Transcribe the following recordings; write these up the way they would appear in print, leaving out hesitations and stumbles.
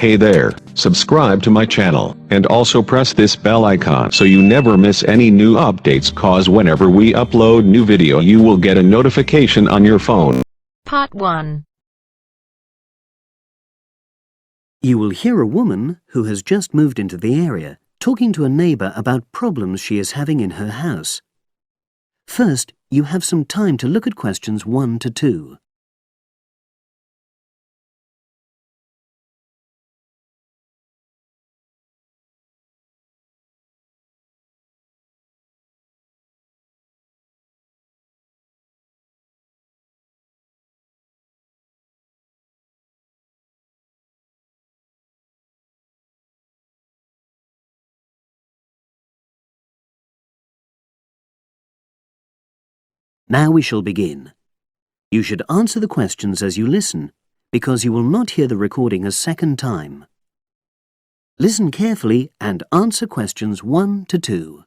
Hey there, subscribe to my channel, and also press this bell icon so you never miss any new updates, cause whenever we upload new video you will get a notification on your phone. Part 1. You will hear a woman who has just moved into the area talking to a neighbour about problems she is having in her house. First, you have some time to look at questions 1 to 2. Now we shall begin. You should answer the questions as you listen, because you will not hear the recording a second time. Listen carefully and answer questions 1 to 2.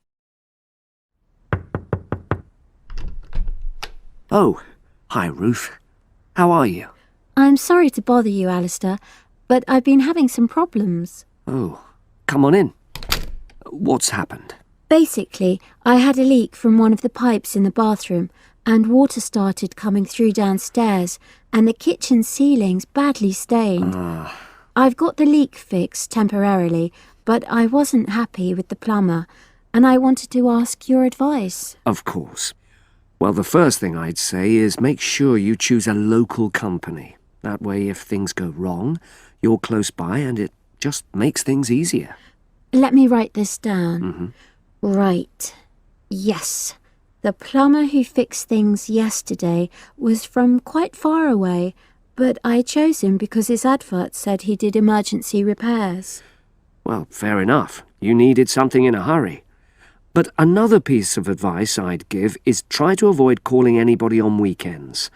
Oh, hi Ruth. How are you? I'm sorry to bother you, Alistair, but I've been having some problems. Oh, come on in. What's happened? Basically, I had a leak from one of the pipes in the bathroom, and water started coming through downstairs, and the kitchen ceiling's badly stained. I've got the leak fixed temporarily, but I wasn't happy with the plumber, and I wanted to ask your advice. Of course. Well, the first thing I'd say is make sure you choose a local company. That way, if things go wrong, you're close by and it just makes things easier. Let me write this down. Right. Yes. The plumber who fixed things yesterday was from quite far away, but I chose him because his advert said he did emergency repairs. Well, fair enough. You needed something in a hurry. But another piece of advice I'd give is try to avoid calling anybody on weekends.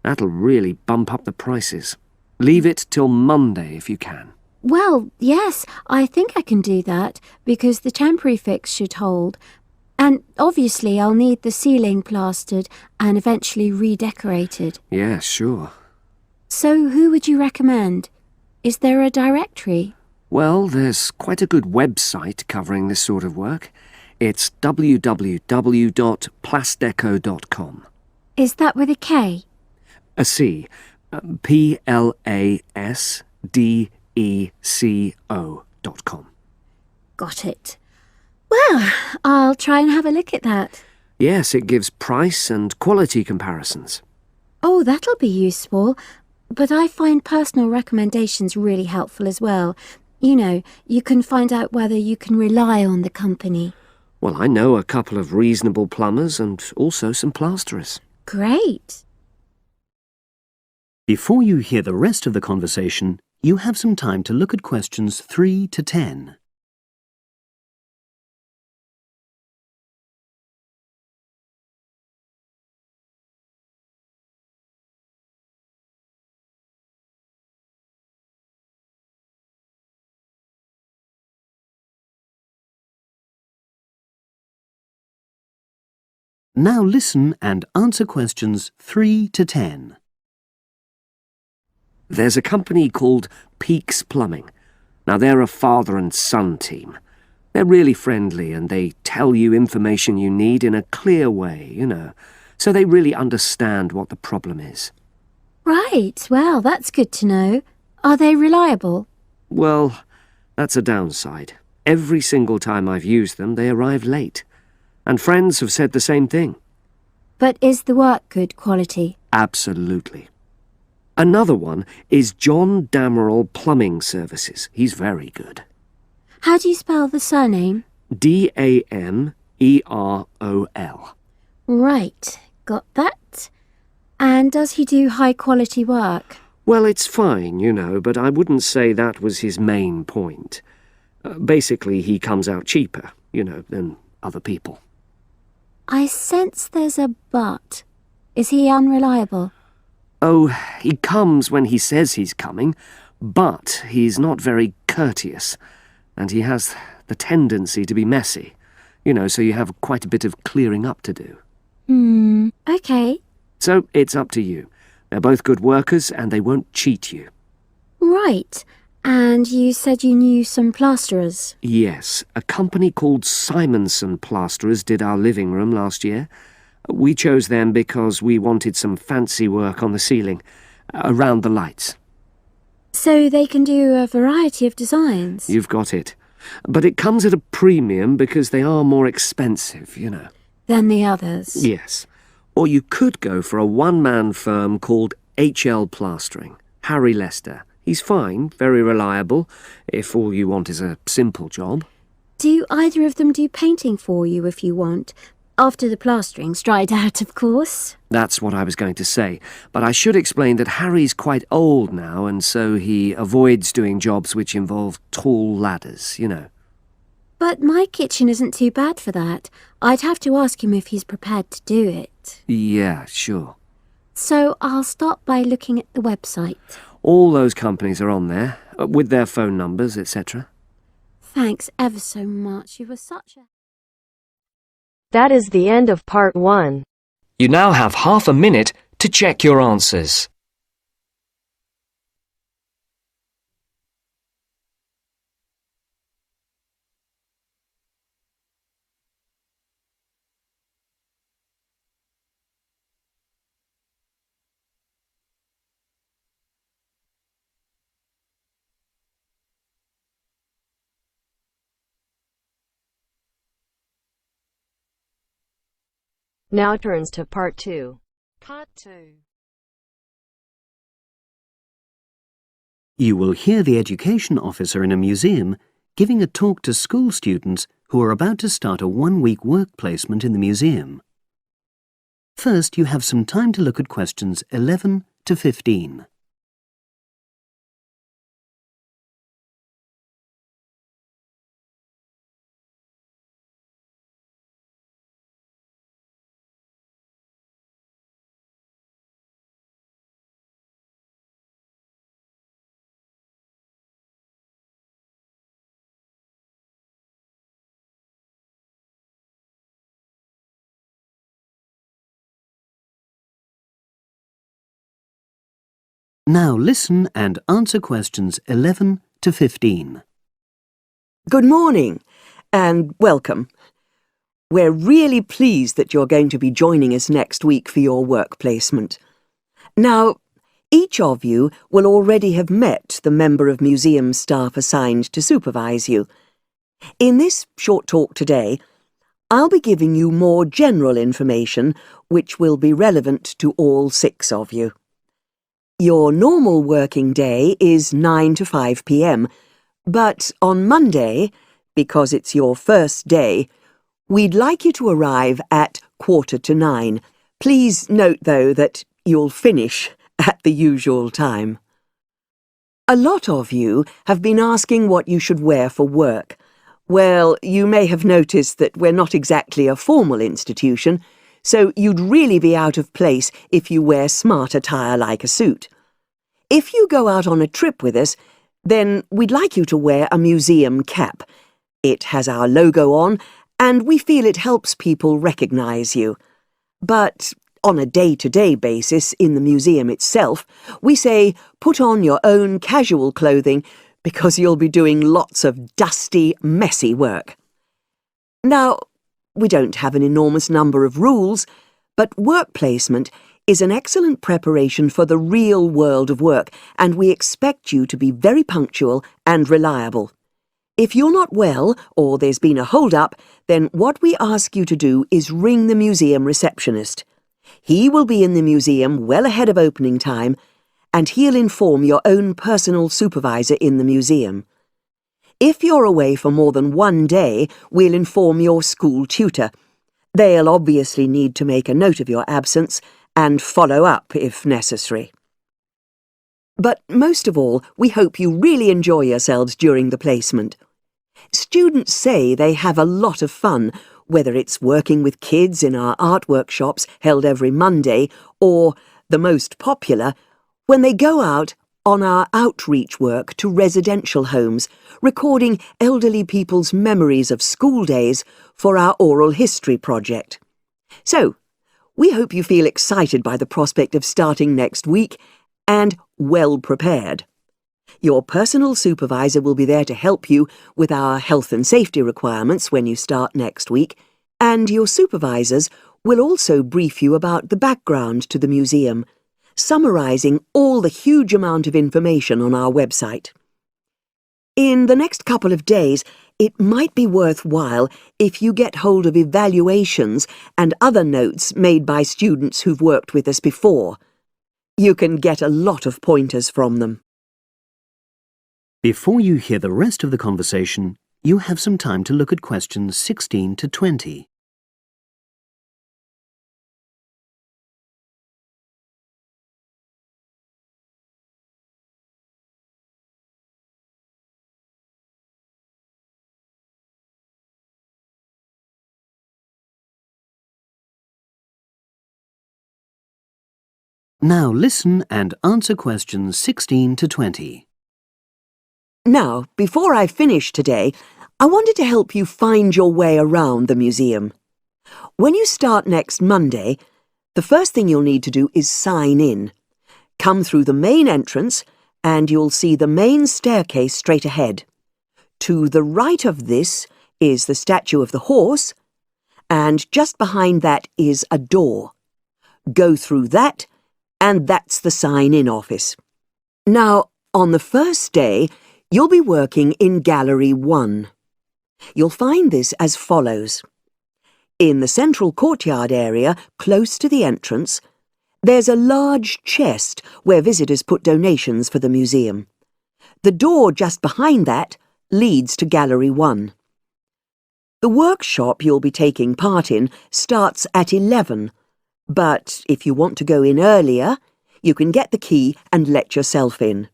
That'll really bump up the prices. Leave it till Monday if you can. Well, yes, I think I can do that, because the temporary fix should hold. And obviously I'll need the ceiling plastered and eventually redecorated. Yeah, sure. So who would you recommend? Is there a directory? Well, there's quite a good website covering this sort of work. It's www.plasdeco.com. Is that with a K? A C. PLASDECO.com. Got it. Well, I'll try and have a look at that. Yes, it gives price and quality comparisons. Oh, that'll be useful. But I find personal recommendations really helpful as well. You know, you can find out whether you can rely on the company. Well, I know a couple of reasonable plumbers and also some plasterers. Great. Before you hear the rest of the conversation, you have some time to look at questions 3 to 10. Now listen and answer questions 3 to 10. There's a company called Peaks Plumbing. Now, they're a father and son team. They're really friendly and they tell you information you need in a clear way, you know, so they really understand what the problem is. Right, well, that's good to know. Are they reliable? Well, that's a downside. Every single time I've used them, they arrive late. And friends have said the same thing. But is the work good quality? Absolutely. Another one is John Damerel Plumbing Services. He's very good. How do you spell the surname? Damerol. Right, got that. And does he do high-quality work? Well, it's fine, you know, but I wouldn't say that was his main point. Basically, he comes out cheaper, you know, than other people. I sense there's a but. Is he unreliable? Oh, he comes when he says he's coming, but he's not very courteous, and he has the tendency to be messy, you know, so you have quite a bit of clearing up to do. Okay. So it's up to you. They're both good workers and they won't cheat you. Right. And you said you knew some plasterers? Yes, a company called Simonson Plasterers did our living room last year. We chose them because we wanted some fancy work on the ceiling, around the lights. So they can do a variety of designs? You've got it. But it comes at a premium because they are more expensive, you know. Than the others? Yes. Or you could go for a one-man firm called HL Plastering. Harry Lester. He's fine, very reliable, if all you want is a simple job. Do either of them do painting for you if you want? After the plastering's dried out, of course. That's what I was going to say, but I should explain that Harry's quite old now, and so he avoids doing jobs which involve tall ladders, you know. But my kitchen isn't too bad for that. I'd have to ask him if he's prepared to do it. Yeah, sure. So I'll start by looking at the website. All those companies are on there, with their phone numbers, etc. Thanks ever so much. You were such a... That is the end of part 1. You now have half a minute to check your answers. Now turns to part 2. Part 2. You will hear the education officer in a museum giving a talk to school students who are about to start a one-week work placement in the museum. First, you have some time to look at questions 11 to 15. Now listen and answer questions 11 to 15. Good morning and welcome. We're really pleased that you're going to be joining us next week for your work placement. Now, each of you will already have met the member of museum staff assigned to supervise you. In this short talk today, I'll be giving you more general information which will be relevant to all 6 of you. Your normal working day is 9 to 5 p.m, but on Monday, because it's your first day, we'd like you to arrive at 8:45. Please note, though, that you'll finish at the usual time. A lot of you have been asking what you should wear for work. Well, you may have noticed that we're not exactly a formal institution, so you'd really be out of place if you wear smart attire like a suit. If you go out on a trip with us, then we'd like you to wear a museum cap. It has our logo on, and we feel it helps people recognise you. But on a day-to-day basis in the museum itself, we say put on your own casual clothing because you'll be doing lots of dusty, messy work. Now, we don't have an enormous number of rules, but work placement is an excellent preparation for the real world of work, and we expect you to be very punctual and reliable. If you're not well, or there's been a hold-up, then what we ask you to do is ring the museum receptionist. He will be in the museum well ahead of opening time, and he'll inform your own personal supervisor in the museum. If you're away for more than one day, we'll inform your school tutor. They'll obviously need to make a note of your absence and follow up if necessary. But most of all, we hope you really enjoy yourselves during the placement. Students say they have a lot of fun, whether it's working with kids in our art workshops held every Monday, or, the most popular, when they go out on our outreach work to residential homes, recording elderly people's memories of school days for our oral history project. So, we hope you feel excited by the prospect of starting next week and well prepared. Your personal supervisor will be there to help you with our health and safety requirements when you start next week, and your supervisors will also brief you about the background to the museum, summarising all the huge amount of information on our website. In the next couple of days, it might be worthwhile if you get hold of evaluations and other notes made by students who've worked with us before. You can get a lot of pointers from them. Before you hear the rest of the conversation, you have some time to look at questions 16 to 20. Now listen and answer questions 16 to 20. Now, before I finish today, I wanted to help you find your way around the museum. When you start next Monday, the first thing you'll need to do is sign in. Come through the main entrance and you'll see the main staircase straight ahead. To the right of this is the statue of the horse, and just behind that is a door. Go through that, and that's the sign-in office. Now, on the first day, you'll be working in Gallery 1. You'll find this as follows. In the central courtyard area, close to the entrance, there's a large chest where visitors put donations for the museum. The door just behind that leads to Gallery 1. The workshop you'll be taking part in starts at 11, but if you want to go in earlier, you can get the key and let yourself in.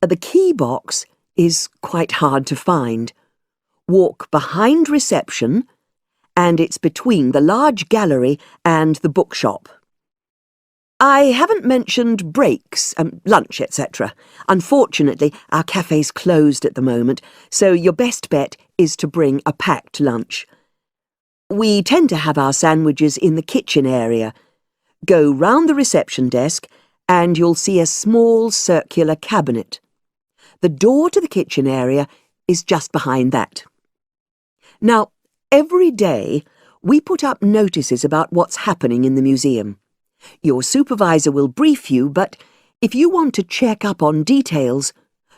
The key box is quite hard to find. Walk behind reception, and it's between the large gallery and the bookshop. I haven't mentioned breaks, lunch, etc. Unfortunately, our cafe's closed at the moment, so your best bet is to bring a packed lunch. We tend to have our sandwiches in the kitchen area. Go round the reception desk, and you'll see a small circular cabinet. The door to the kitchen area is just behind that. Now, every day, we put up notices about what's happening in the museum. Your supervisor will brief you, but if you want to check up on details,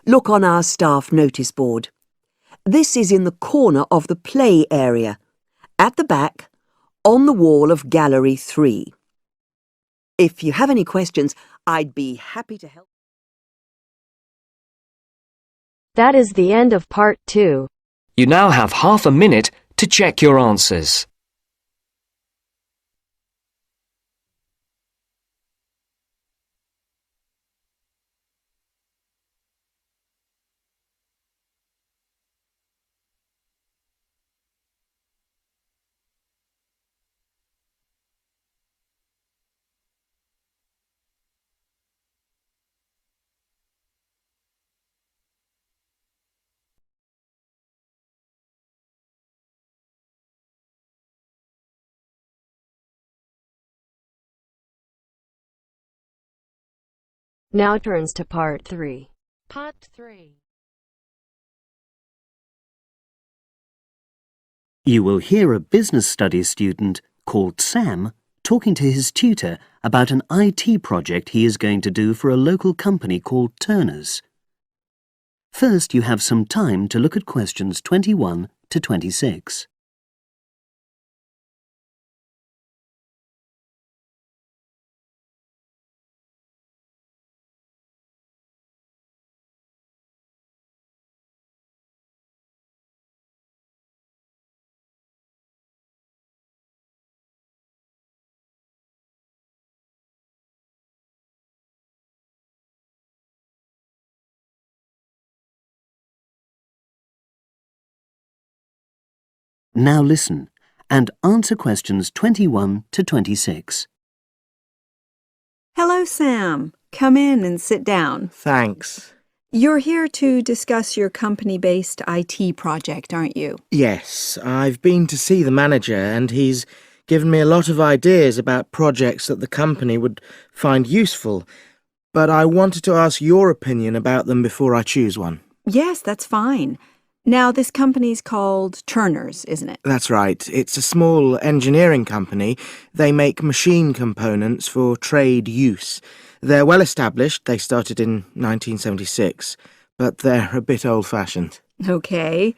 look on our staff notice board. This is in the corner of the play area, at the back, on the wall of Gallery 3. If you have any questions, I'd be happy to help. That is the end of part 2. You now have half a minute to check your answers. Now turns to part 3. Part 3. You will hear a business studies student called Sam talking to his tutor about an IT project he is going to do for a local company called Turner's. First, you have some time to look at questions 21 to 26. Now listen and answer questions 21 to 26. Hello, Sam. Come in and sit down. Thanks. You're here to discuss your company-based IT project, aren't you? Yes, I've been to see the manager and he's given me a lot of ideas about projects that the company would find useful. but I wanted to ask your opinion about them before I choose one. Yes, that's fine. Now, this company's called Turner's, isn't it? That's right. It's a small engineering company. They make machine components for trade use. They're well established. They started in 1976, but they're a bit old-fashioned. Okay.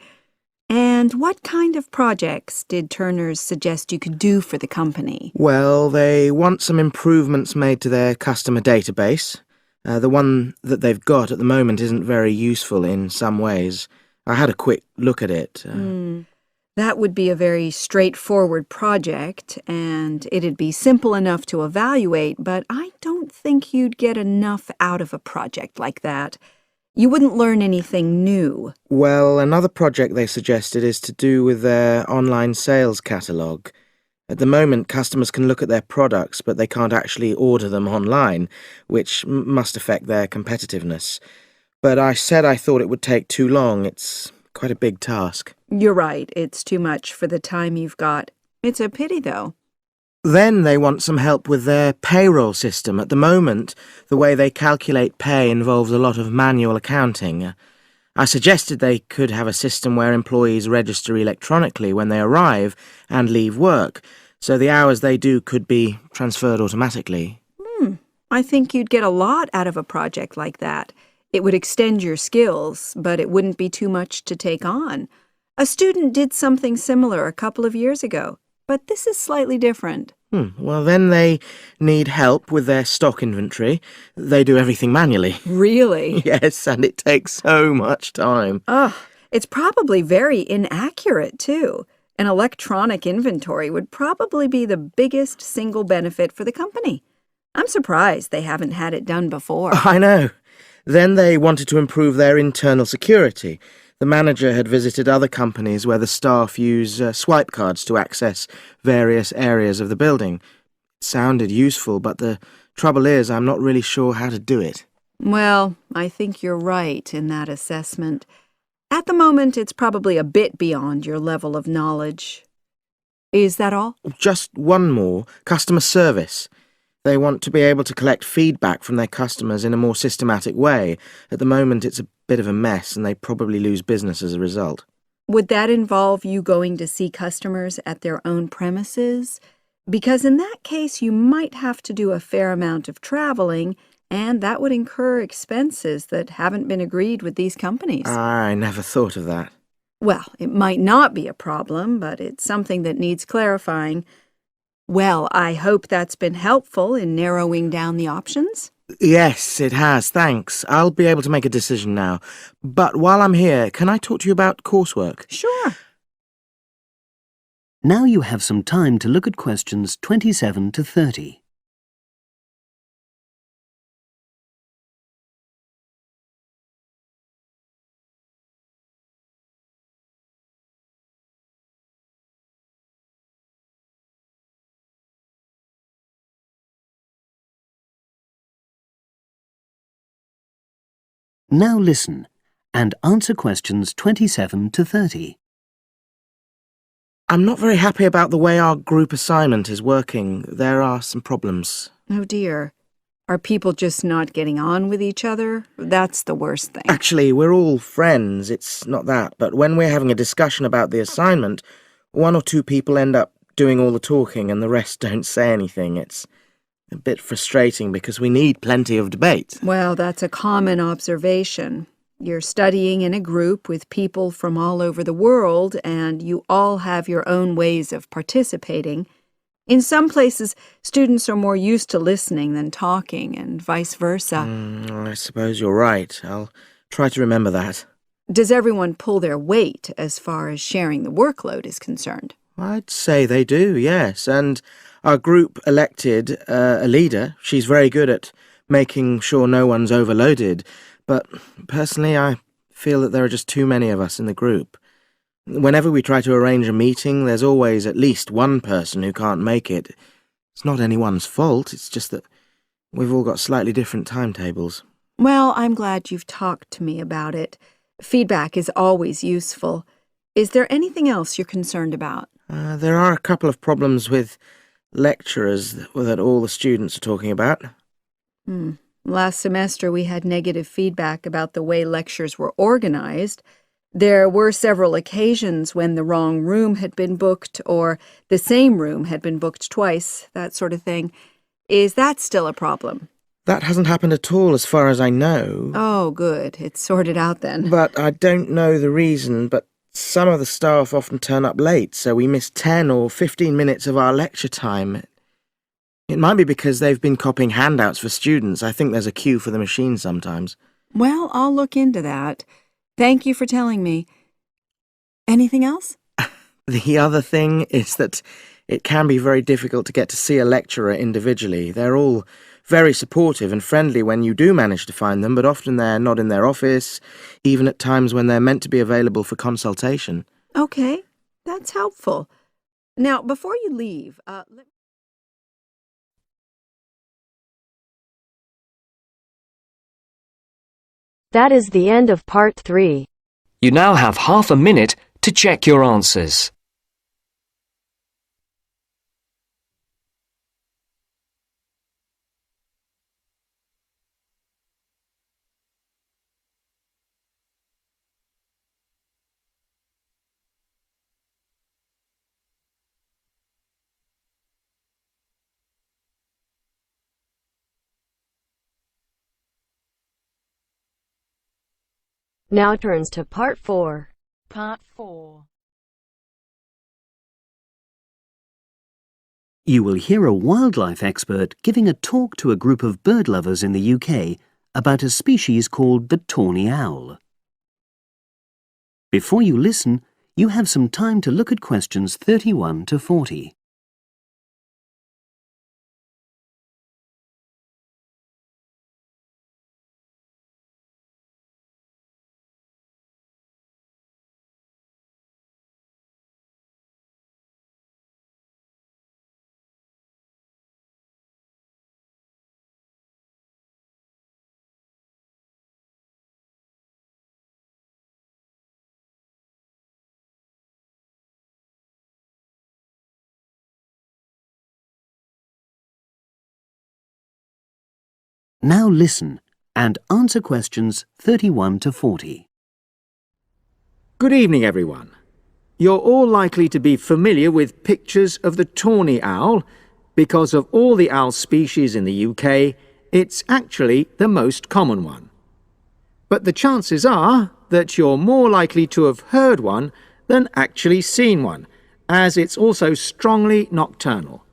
And what kind of projects did Turner's suggest you could do for the company? Well, they want some improvements made to their customer database. The one that they've got at the moment isn't very useful in some ways. I had a quick look at it. That would be a very straightforward project, and it'd be simple enough to evaluate, but I don't think you'd get enough out of a project like that. You wouldn't learn anything new. Well, another project they suggested is to do with their online sales catalogue. At the moment, customers can look at their products, but they can't actually order them online, which must affect their competitiveness. But I said I thought it would take too long. It's quite a big task. You're right. It's too much for the time you've got. It's a pity, though. Then they want some help with their payroll system. At the moment, the way they calculate pay involves a lot of manual accounting. I suggested they could have a system where employees register electronically when they arrive and leave work, so the hours they do could be transferred automatically. I think you'd get a lot out of a project like that. It would extend your skills, but it wouldn't be too much to take on. A student did something similar a couple of years ago, but this is slightly different. Well, then they need help with their stock inventory. They do everything manually. Really? Yes, and it takes so much time. It's probably very inaccurate, too. An electronic inventory would probably be the biggest single benefit for the company. I'm surprised they haven't had it done before. I know. Then they wanted to improve their internal security. The manager had visited other companies where the staff use swipe cards to access various areas of the building. It sounded useful, but the trouble is I'm not really sure how to do it. Well, I think you're right in that assessment. At the moment, it's probably a bit beyond your level of knowledge. Is that all? Just one more. Customer service. They want to be able to collect feedback from their customers in a more systematic way. At the moment, it's a bit of a mess, and they probably lose business as a result. Would that involve you going to see customers at their own premises? Because in that case, you might have to do a fair amount of traveling, and that would incur expenses that haven't been agreed with these companies. I never thought of that. Well, it might not be a problem, but it's something that needs clarifying. Well, I hope that's been helpful in narrowing down the options. Yes, it has, thanks. I'll be able to make a decision now. But while I'm here, can I talk to you about coursework? Sure. Now you have some time to look at questions 27 to 30. Now listen and answer questions 27 to 30. I'm not very happy about the way our group assignment is working. There are some problems. Oh dear. Are people just not getting on with each other? That's the worst thing. Actually, we're all friends, it's not that. But when we're having a discussion about the assignment, one or two people end up doing all the talking and the rest don't say anything. It's a bit frustrating because we need plenty of debate. Well, that's a common observation. You're studying in a group with people from all over the world, and you all have your own ways of participating. In some places, students are more used to listening than talking, and vice versa. I suppose you're right. I'll try to remember that. Does everyone pull their weight as far as sharing the workload is concerned? I'd say they do, yes. And our group elected a leader. She's very good at making sure no one's overloaded. But personally, I feel that there are just too many of us in the group. Whenever we try to arrange a meeting, there's always at least one person who can't make it. It's not anyone's fault, it's just that we've all got slightly different timetables. Well, I'm glad you've talked to me about it. Feedback is always useful. Is there anything else you're concerned about? There are a couple of problems with lecturers that all the students are talking about. Last semester we had negative feedback about the way lectures were organized. There were several occasions when the wrong room had been booked or the same room had been booked twice, that sort of thing. Is that still a problem? That hasn't happened at all as far as I know. Oh, good. It's sorted out then. But I don't know the reason, but some of the staff often turn up late, so we miss 10 or 15 minutes of our lecture time. It might be because they've been copying handouts for students. I think there's a queue for the machine sometimes. Well, I'll look into that. Thank you for telling me. Anything else? The other thing is that it can be very difficult to get to see a lecturer individually. They're all very supportive and friendly when you do manage to find them, but often they're not in their office, even at times when they're meant to be available for consultation. Okay, that's helpful. Now, before you leave, That is the end of part 3. You now have half a minute to check your answers. Now turns to part 4. Part 4. You will hear a wildlife expert giving a talk to a group of bird lovers in the UK about a species called the tawny owl. Before you listen, you have some time to look at questions 31 to 40. Now listen and answer questions 31 to 40. Good evening, everyone. You're all likely to be familiar with pictures of the tawny owl. Because of all the owl species in the UK, it's actually the most common one. But the chances are that you're more likely to have heard one than actually seen one, as it's also strongly nocturnal.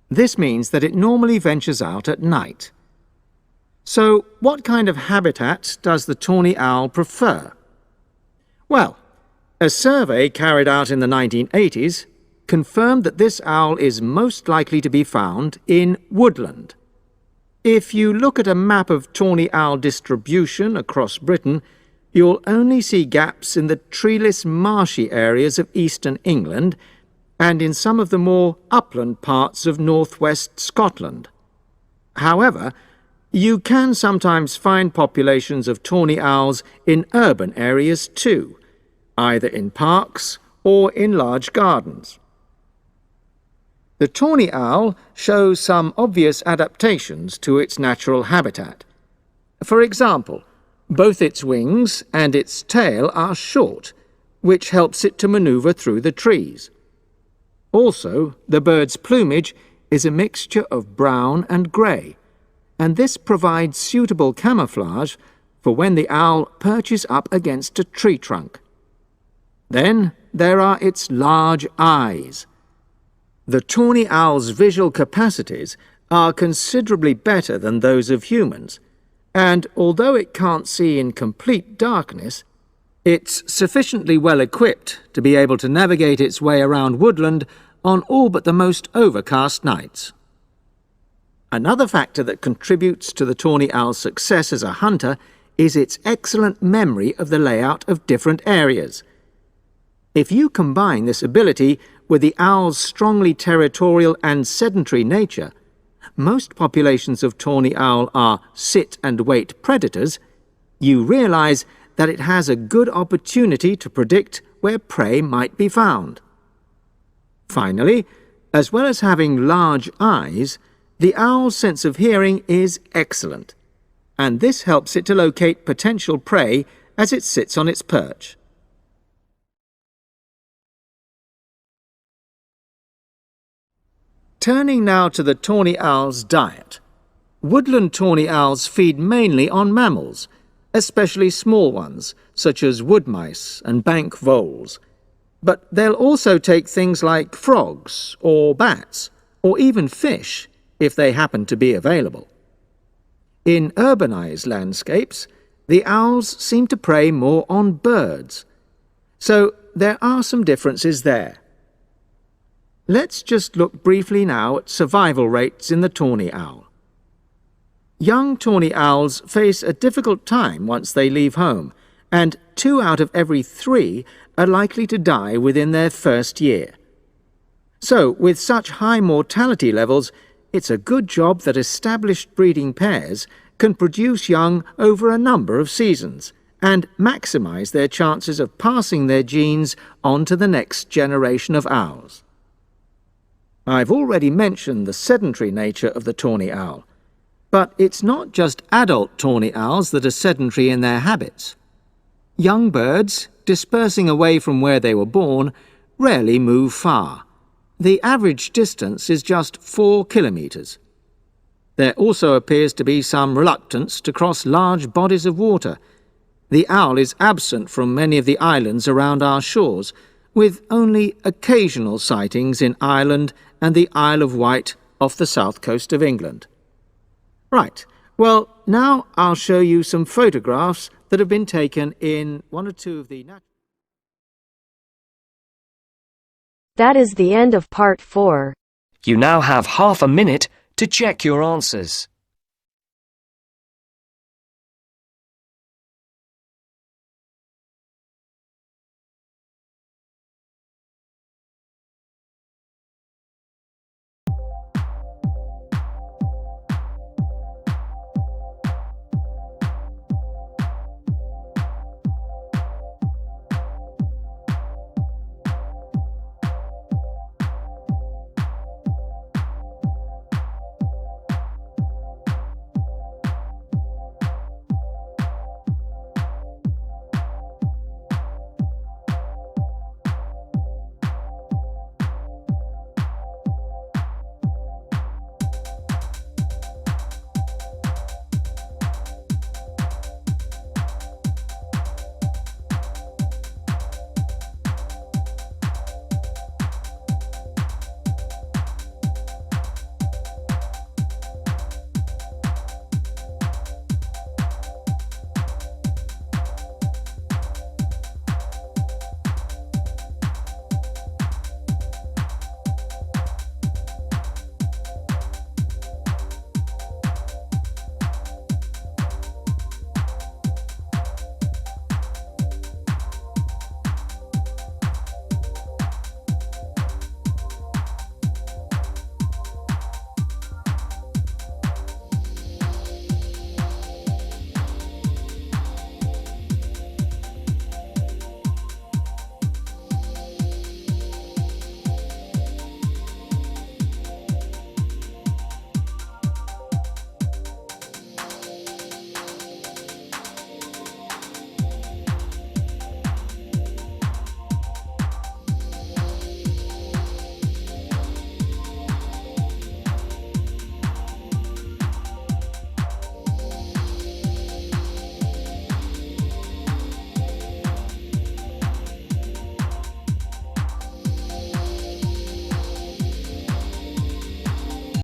This means that it normally ventures out at night. So, what kind of habitat does the tawny owl prefer? Well, a survey carried out in the 1980s confirmed that this owl is most likely to be found in woodland. If you look at a map of tawny owl distribution across Britain, you'll only see gaps in the treeless marshy areas of eastern England and in some of the more upland parts of northwest Scotland. However, you can sometimes find populations of tawny owls in urban areas too, either in parks or in large gardens. The tawny owl shows some obvious adaptations to its natural habitat. For example, both its wings and its tail are short, which helps it to maneuver through the trees. Also, the bird's plumage is a mixture of brown and grey, and this provides suitable camouflage for when the owl perches up against a tree trunk. Then there are its large eyes. The tawny owl's visual capacities are considerably better than those of humans, and although it can't see in complete darkness, it's sufficiently well equipped to be able to navigate its way around woodland on all but the most overcast nights. Another factor that contributes to the tawny owl's success as a hunter is its excellent memory of the layout of different areas. If you combine this ability with the owl's strongly territorial and sedentary nature, most populations of tawny owl are sit-and-wait predators, you realize that it has a good opportunity to predict where prey might be found. Finally, as well as having large eyes, The owl's sense of hearing is excellent, and this helps it to locate potential prey as it sits on its perch. Turning now to the tawny owl's diet. Woodland tawny owls feed mainly on mammals, especially small ones, such as wood mice and bank voles. But they'll also take things like frogs or bats, or even fish, if they happen to be available. In urbanized landscapes, the owls seem to prey more on birds. So there are some differences there. Let's just look briefly now at survival rates in the tawny owl. Young tawny owls face a difficult time once they leave home, and 2 out of every 3 are likely to die within their first year. So, with such high mortality levels, it's a good job that established breeding pairs can produce young over a number of seasons and maximize their chances of passing their genes on to the next generation of owls. I've already mentioned the sedentary nature of the tawny owl, but it's not just adult tawny owls that are sedentary in their habits. Young birds, dispersing away from where they were born, rarely move far. The average distance is just 4 kilometres. There also appears to be some reluctance to cross large bodies of water. The owl is absent from many of the islands around our shores, with only occasional sightings in Ireland and the Isle of Wight off the south coast of England. Right, well, now I'll show you some photographs that have been taken in 1 or 2 of the... That is the end of part 4. You now have half a minute to check your answers.